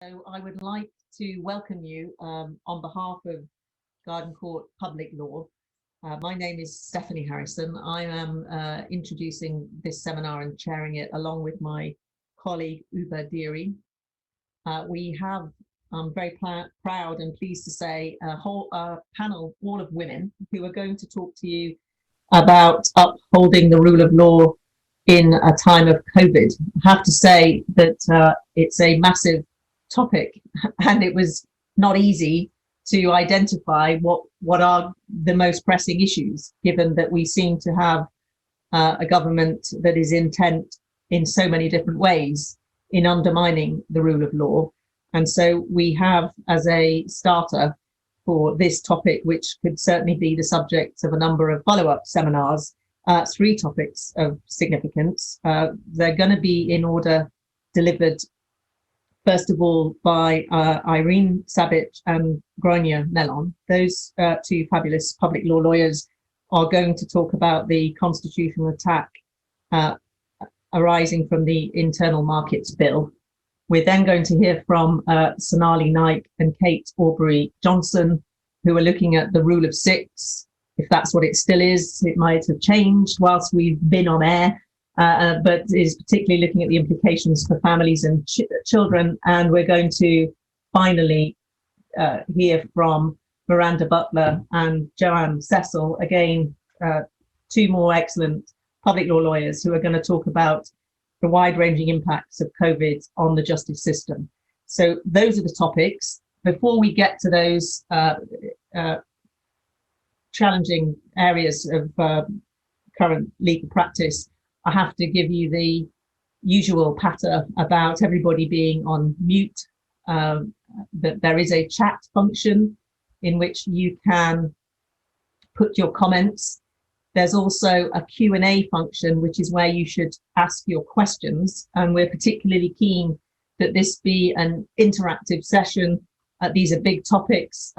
So I would like to welcome you on behalf of Garden Court Public Law. My name is Stephanie Harrison. I am introducing this seminar and chairing it along with my colleague Uba Deary. We have, I'm very proud and pleased to say, a whole panel, all of women, who are going to talk to you about upholding the rule of law in a time of COVID. I have to say that it's a massive topic, and it was not easy to identify what are the most pressing issues, given that we seem to have a government that is intent in so many different ways in undermining the rule of law. And so we have, as a starter for this topic, which could certainly be the subject of a number of follow-up seminars, three topics of significance. They're going to be in order delivered, first of all, by Irene Sabic and Gronia Mellon. Those two fabulous public law lawyers are going to talk about the constitutional attack arising from the Internal Markets Bill. We're then going to hear from Sonali Naik and Kate Aubrey Johnson, who are looking at the rule of six. If that's what it still is, it might have changed whilst we've been on air, but is particularly looking at the implications for families and children. And we're going to finally hear from Miranda Butler and Joanne Cecil, again, two more excellent public law lawyers who are going to talk about the wide-ranging impacts of COVID on the justice system. So those are the topics. Before we get to those challenging areas of current legal practice, I have to give you the usual patter about everybody being on mute, that there is a chat function in which you can put your comments. There's also a Q&A function, which is where you should ask your questions. And we're particularly keen that this be an interactive session. These are big topics.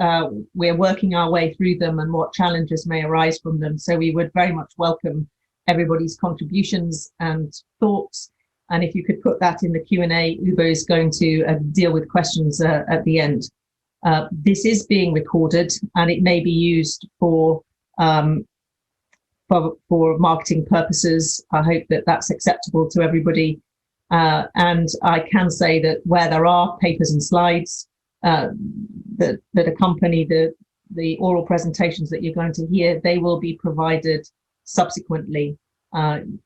We're working our way through them and what challenges may arise from them. So we would very much welcome everybody's contributions and thoughts. And if you could put that in the Q&A, Uba is going to deal with questions at the end. This is being recorded and it may be used for marketing purposes. I hope that that's acceptable to everybody. And I can say that where there are papers and slides that accompany the oral presentations that you're going to hear, they will be provided subsequently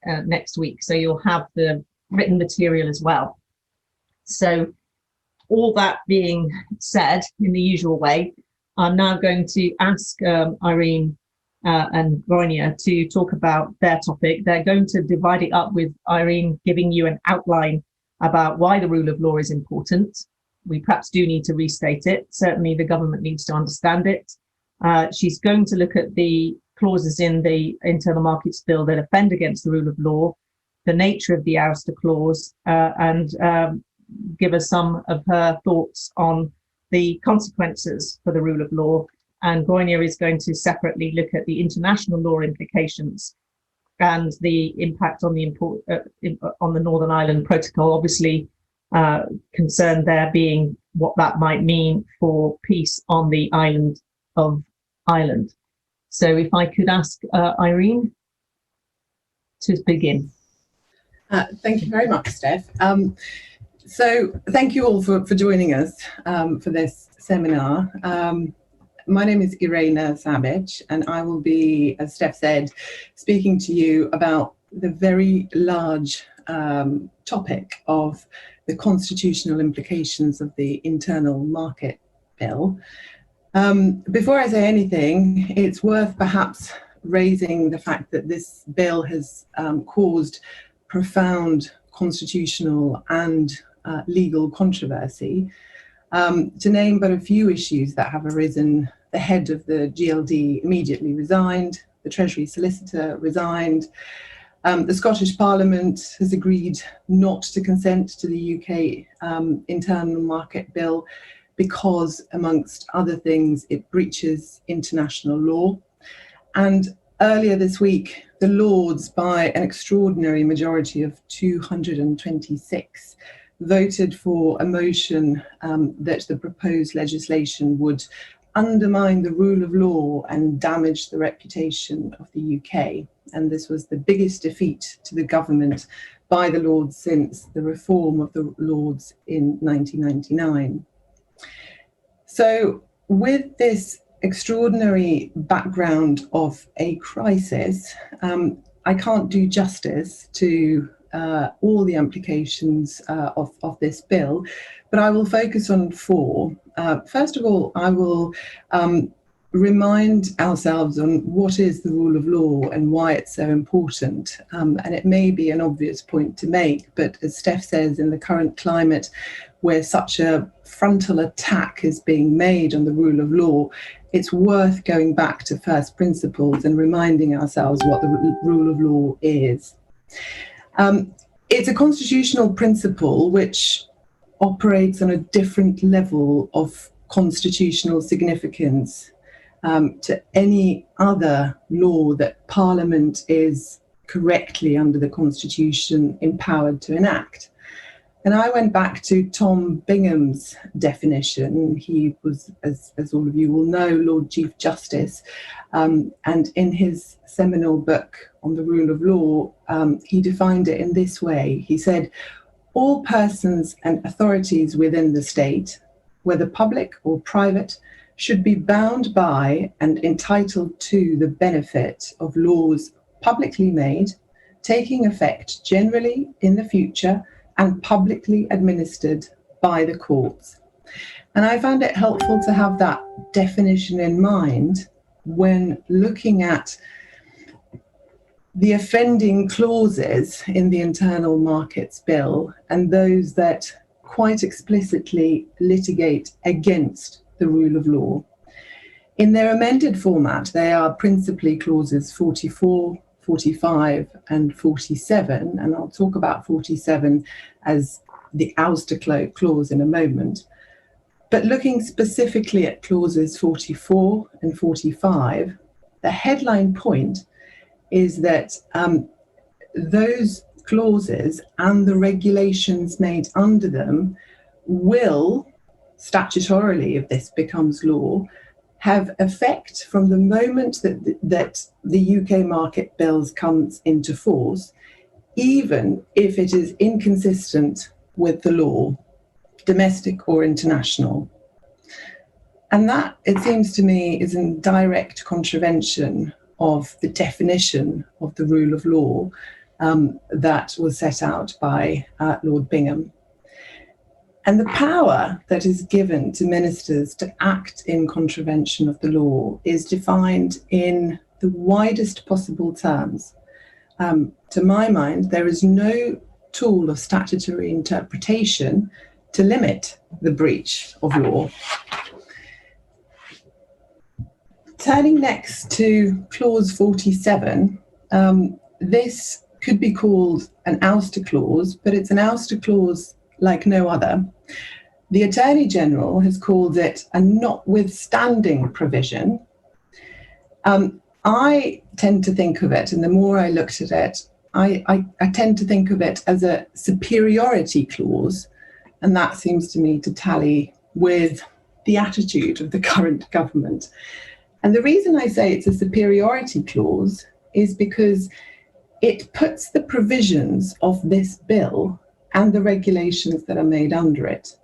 next week. So you'll have the written material as well. So all that being said, in the usual way, I'm now going to ask Irene and Gronia to talk about their topic. They're going to divide it up with Irene giving you an outline about why the rule of law is important. We perhaps do need to restate it. Certainly the government needs to understand it. She's going to look at the clauses in the Internal Markets Bill that offend against the rule of law, the nature of the ouster clause, and give us some of her thoughts on the consequences for the rule of law. And Gronia is going to separately look at the international law implications and the impact on the Northern Ireland Protocol, obviously concerned there being what that might mean for peace on the island of Ireland. So if I could ask Irene to begin. Thank you very much, Steph. So thank you all for joining us for this seminar. My name is Irena Sabic, and I will be, as Steph said, speaking to you about the very large topic of the constitutional implications of the Internal Market Bill. Before I say anything, it's worth perhaps raising the fact that this bill has caused profound constitutional and legal controversy. To name but a few issues that have arisen, the head of the GLD immediately resigned, the Treasury Solicitor resigned, the Scottish Parliament has agreed not to consent to the UK Internal Market Bill because, amongst other things, it breaches international law. And earlier this week, the Lords, by an extraordinary majority of 226, voted for a motion that the proposed legislation would undermine the rule of law and damage the reputation of the UK. And this was the biggest defeat to the government by the Lords since the reform of the Lords in 1999. So with this extraordinary background of a crisis, I can't do justice to all the implications of this bill, but I will focus on four. First of all, I will remind ourselves on what is the rule of law and why it's so important. And it may be an obvious point to make, but as Steph says, in the current climate where such a frontal attack is being made on the rule of law, it's worth going back to first principles and reminding ourselves what the rule of law is. It's a constitutional principle which operates on a different level of constitutional significance to any other law that Parliament is correctly under the Constitution empowered to enact. And I went back to Tom Bingham's definition. He was, as all of you will know, Lord Chief Justice. And in his seminal book on the rule of law, he defined it in this way. He said, all persons and authorities within the state, whether public or private, should be bound by and entitled to the benefit of laws publicly made, taking effect generally in the future, and publicly administered by the courts. And I found it helpful to have that definition in mind when looking at the offending clauses in the Internal Markets Bill and those that quite explicitly litigate against the rule of law. In their amended format, they are principally clauses 44, 45 and 47, and I'll talk about 47 as the ouster clause in a moment. But looking specifically at clauses 44 and 45, the headline point is that those clauses and the regulations made under them will, statutorily, if this becomes law, have effect from the moment that the UK market bills comes into force, even if it is inconsistent with the law, domestic or international. And that, it seems to me, is in direct contravention of the definition of the rule of law that was set out by Lord Bingham. And the power that is given to ministers to act in contravention of the law is defined in the widest possible terms. To my mind, there is no tool of statutory interpretation to limit the breach of law. Turning next to clause 47, this could be called an ouster clause, but it's an ouster clause like no other. The Attorney General has called it a notwithstanding provision. I tend to think of it, and the more I looked at it, I tend to think of it as a superiority clause, and that seems to me to tally with the attitude of the current government. And the reason I say it's a superiority clause is because it puts the provisions of this bill and the regulations that are made under it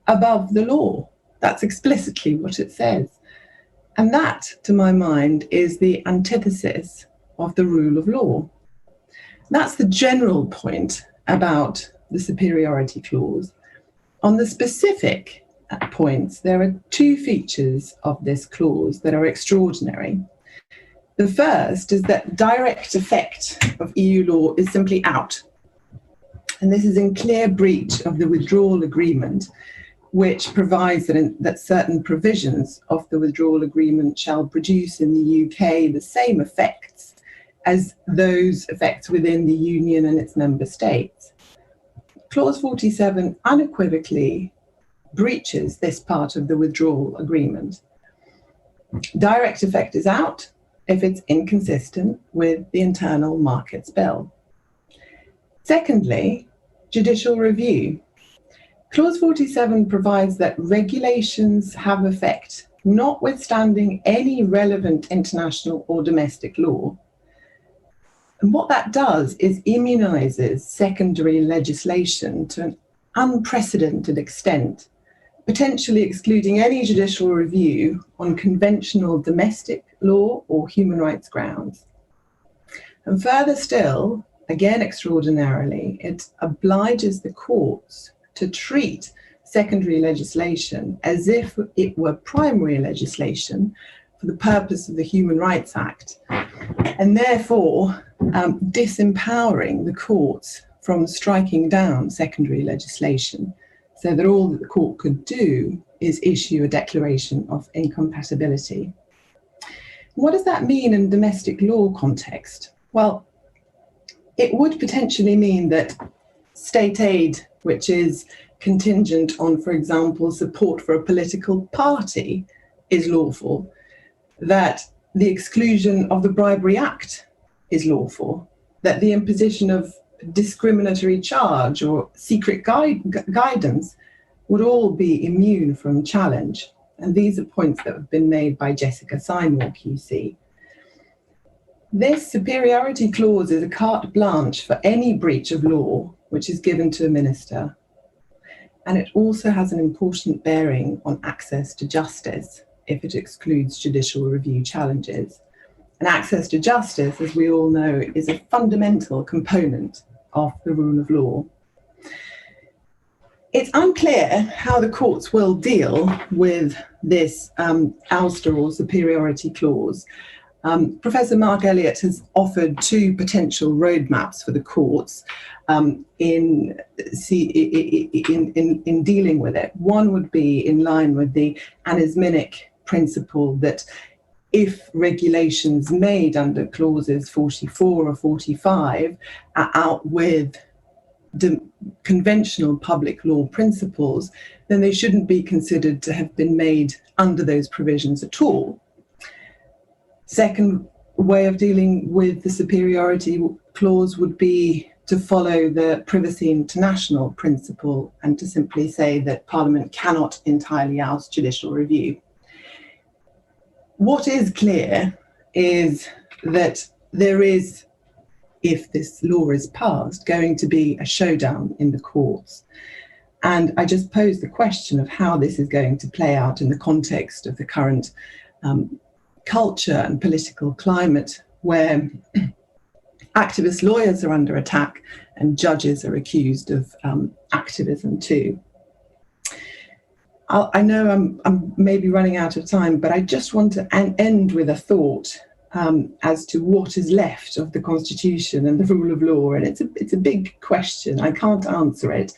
above the law. That's explicitly what it says. And that, to my mind, is the antithesis of the rule of law. That's the general point about the superiority clause. On the specific points, there are two features of this clause that are extraordinary. The first is that direct effect of EU law is simply out. And this is in clear breach of the withdrawal agreement, which provides that certain provisions of the withdrawal agreement shall produce in the UK the same effects as those effects within the Union and its member states. Clause 47 unequivocally breaches this part of the withdrawal agreement. Direct effect is out if it's inconsistent with the Internal Markets Bill. Secondly, judicial review. Clause 47 provides that regulations have effect, notwithstanding any relevant international or domestic law. And what that does is immunises secondary legislation to an unprecedented extent, potentially excluding any judicial review on conventional domestic law or human rights grounds. And further still, again extraordinarily, it obliges the courts to treat secondary legislation as if it were primary legislation for the purpose of the Human Rights Act, and therefore disempowering the courts from striking down secondary legislation, so that all that the court could do is issue a declaration of incompatibility. What does that mean in domestic law context? Well, it would potentially mean that state aid, which is contingent on, for example, support for a political party, is lawful, that the exclusion of the Bribery Act is lawful, that the imposition of discriminatory charge or secret guidance would all be immune from challenge. And these are points that have been made by Jessica Seymour QC. This superiority clause is a carte blanche for any breach of law which is given to a minister. And it also has an important bearing on access to justice if it excludes judicial review challenges. And access to justice, as we all know, is a fundamental component of the rule of law. It's unclear how the courts will deal with this ouster or superiority clause. Professor Mark Elliott has offered two potential roadmaps for the courts in dealing with it. One would be in line with the anisminic principle that if regulations made under clauses 44 or 45 are out with conventional public law principles, then they shouldn't be considered to have been made under those provisions at all. Second way of dealing with the superiority clause would be to follow the privacy international principle and to simply say that Parliament cannot entirely oust judicial review. What is clear is that there is, if this law is passed, going to be a showdown in the courts. And I just pose the question of how this is going to play out in the context of the current culture and political climate, where activist lawyers are under attack and judges are accused of activism too. I know I'm maybe running out of time, but I just want to end with a thought as to what is left of the Constitution and the rule of law. And it's a big question. I can't answer it.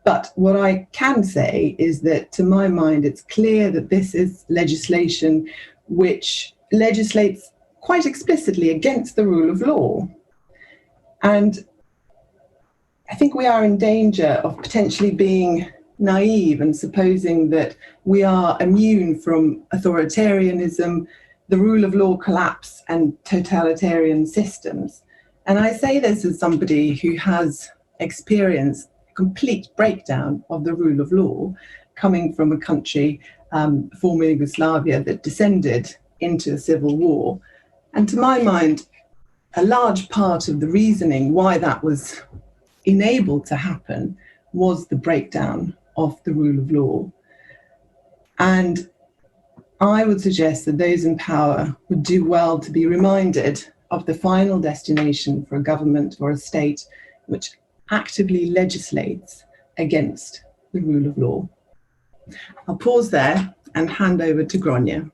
But what I can say is that, to my mind, it's clear that this is legislation which legislates quite explicitly against the rule of law. And I think we are in danger of potentially being naive and supposing that we are immune from authoritarianism, the rule of law collapse, and totalitarian systems. And I say this as somebody who has experienced complete breakdown of the rule of law, coming from a country, former Yugoslavia, that descended into a civil war. And to my mind, a large part of the reasoning why that was enabled to happen was the breakdown of the rule of law. And I would suggest that those in power would do well to be reminded of the final destination for a government or a state which actively legislates against the rule of law. I'll pause there and hand over to Gronya.